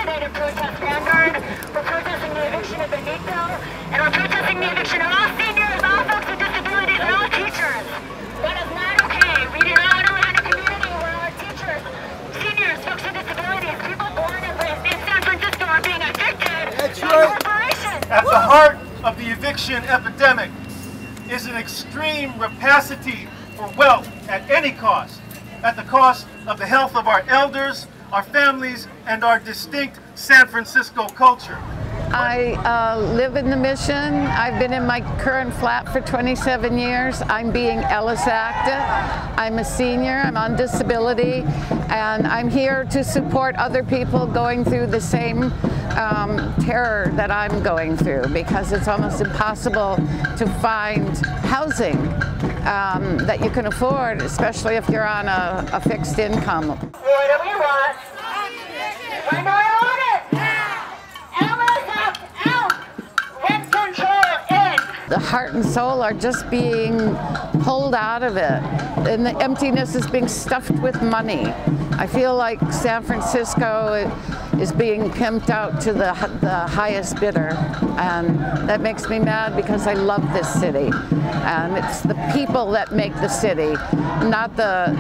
today to protest Vanguard. We're protesting the eviction of Benito, and we're protesting the eviction of all seniors, all folks with disabilities, and all teachers. That is not okay. We do not want to live in a community where our teachers, seniors, folks with disabilities, people born and raised in San Francisco are being evicted by corporations. At the heart of the eviction epidemic is an extreme rapacity for wealth at any cost, at the cost of the health of our elders, our families, and our distinct San Francisco culture. I live in the Mission. I've been in my current flat for 27 years. I'm being Ellis Act. I'm a senior, I'm on disability, and I'm here to support other people going through the same terror that I'm going through, because it's almost impossible to find housing that you can afford, especially if you're on a fixed income. What do we want? When do we want it? Ellis Act out! Rent control in! The heart and soul are just being pulled out of it, and the emptiness is being stuffed with money. I feel like San Francisco is being pimped out to the highest bidder, and that makes me mad because I love this city, and it's the people that make the city, not the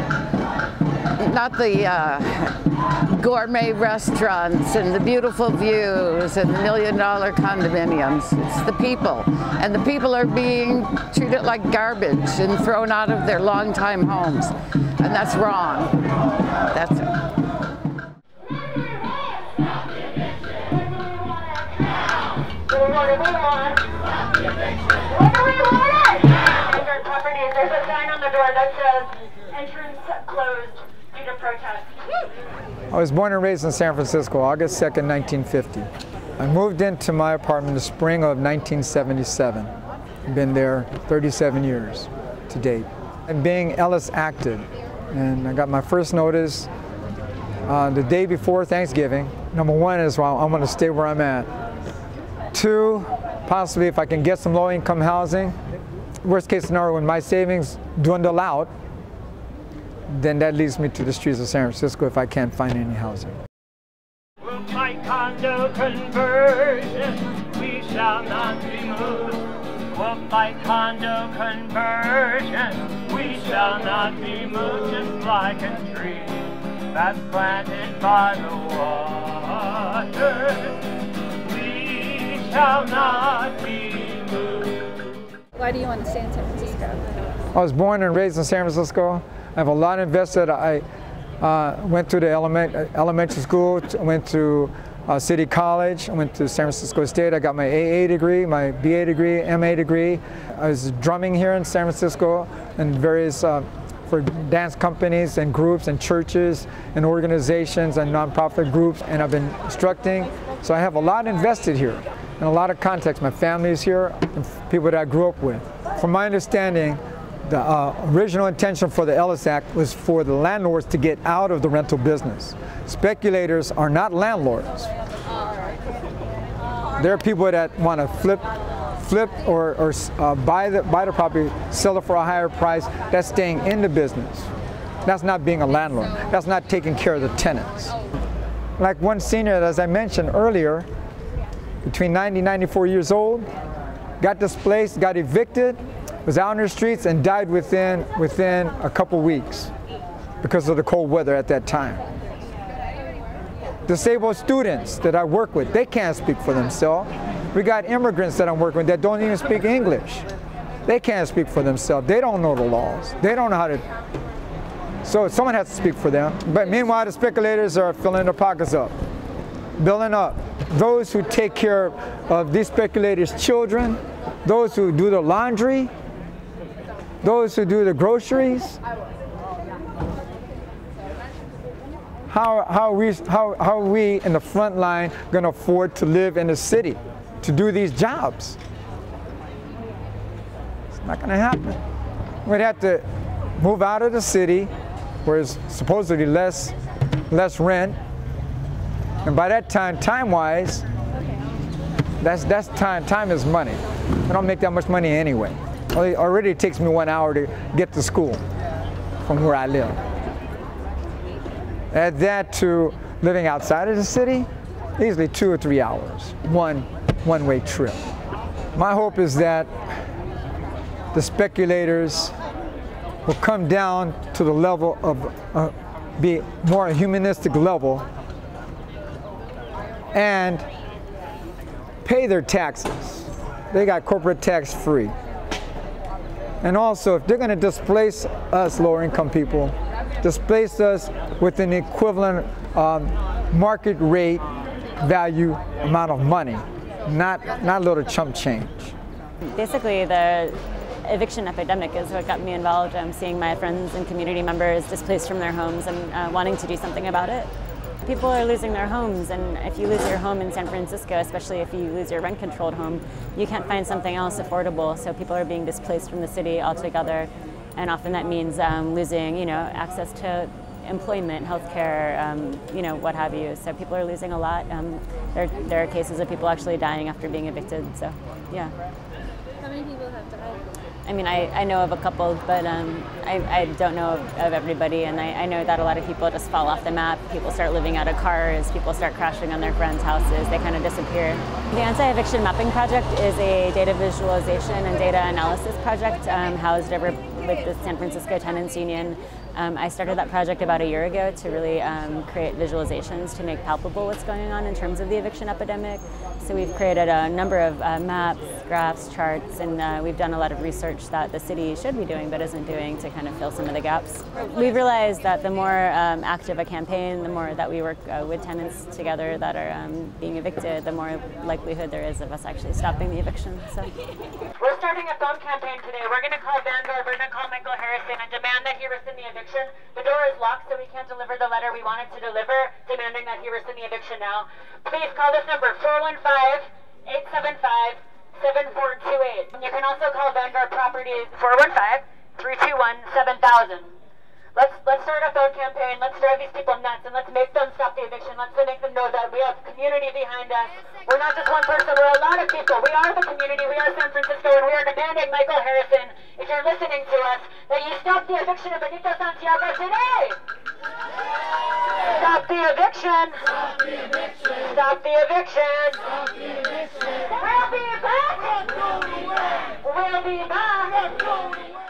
gourmet restaurants and the beautiful views and the $1 million condominiums. It's the people, and the people are being treated like garbage and thrown out of their longtime homes, and that's wrong. That's it. What do we want? What do we want? Vanguard Properties, there's a sign on the door that says entrance closed due to protest. I was born and raised in San Francisco, August 2nd, 1950. I moved into my apartment in the spring of 1977. I've been there 37 years to date. I'm being Ellis acted, and I got my first notice the day before Thanksgiving. Number one is, well, I'm going to stay where I'm at. Two, possibly if I can get some low-income housing. Worst case scenario, when my savings dwindle out, then that leads me to the streets of San Francisco if I can't find any housing. We'll fight condo conversion, we shall not be moved. We'll fight condo conversion, we shall not be moved. Just like a tree that's planted by the water, we shall not be moved. Why do you want to stay in San Francisco? I was born and raised in San Francisco. I have a lot invested. I went to the elementary school, went to City College, I went to San Francisco State. I got my AA degree, my BA degree, MA degree. I was drumming here in San Francisco and various for dance companies and groups and churches and organizations and nonprofit groups, and I've been instructing. So I have a lot invested here and a lot of contacts. My family is here and people that I grew up with. From my understanding, the original intention for the Ellis Act was for the landlords to get out of the rental business. Speculators are not landlords. There are people that want to flip or buy the property, sell it for a higher price. That's staying in the business. That's not being a landlord. That's not taking care of the tenants. Like one senior, as I mentioned earlier, between 90 and 94 years old, got displaced, got evicted, was out on the streets and died within a couple weeks because of the cold weather at that time. Disabled students that I work with, they can't speak for themselves. We got immigrants that I'm working with that don't even speak English. They can't speak for themselves. They don't know the laws. They don't know how to. So someone has to speak for them. But meanwhile, the speculators are filling their pockets up, building up. Those who take care of these speculators' children, those who do the laundry, those who do the groceries. How are we in the front line going to afford to live in the city, to do these jobs? It's not going to happen. We'd have to move out of the city where it's supposedly less rent. And by that time, time-wise, that's time. Time is money. I don't make that much money anyway. Already it takes me 1 hour to get to school from where I live. Add that to living outside of the city, easily 2 or 3 hours, one-way trip. My hope is that the speculators will come down to the level of, be more humanistic level and pay their taxes. They got corporate tax free. And also, if they're going to displace us lower income people, displace us with an equivalent market rate value amount of money, not a little chump change. Basically, the eviction epidemic is what got me involved. I'm seeing my friends and community members displaced from their homes and wanting to do something about it. People are losing their homes, and if you lose your home in San Francisco, especially if you lose your rent-controlled home, you can't find something else affordable. So people are being displaced from the city altogether, and often that means losing, access to employment, healthcare, what have you. So people are losing a lot. There are cases of people actually dying after being evicted. So, yeah. How many people have died? I mean, I know of a couple, but I don't know of everybody, and I know that a lot of people just fall off the map. People start living out of cars, people start crashing on their friends' houses, they kind of disappear. The Anti-Eviction Mapping Project is a data visualization and data analysis project housed over with the San Francisco Tenants Union. I started that project about a year ago to really create visualizations to make palpable what's going on in terms of the eviction epidemic. So we've created a number of maps, graphs, charts, and we've done a lot of research that the city should be doing but isn't doing to kind of fill some of the gaps. We've realized that the more active a campaign, the more that we work with tenants together that are being evicted, the more likelihood there is of us actually stopping the eviction. So. We're starting a phone campaign today. We're going to call Vanguard, we're going to call Michael Harrison and demand that he rescind the eviction. The door is locked, so we can't deliver the letter we wanted to deliver, demanding that he rescind the eviction now. Please call this number, 415-875-7428. You can also call Vanguard Properties, 415-321-7000. Let's start a phone campaign. Let's drive these people nuts, and let's make them stop the eviction. Let's make them know that we have community behind us. We're not just one person. We're a lot of people. We are the community. We are San Francisco, and we are demanding, Michael Harrison, if you're listening to us, that you stop the eviction of Benito Santiago today. Stop the eviction. Stop the eviction. Stop the eviction. Stop the eviction. We'll be back. We'll be back.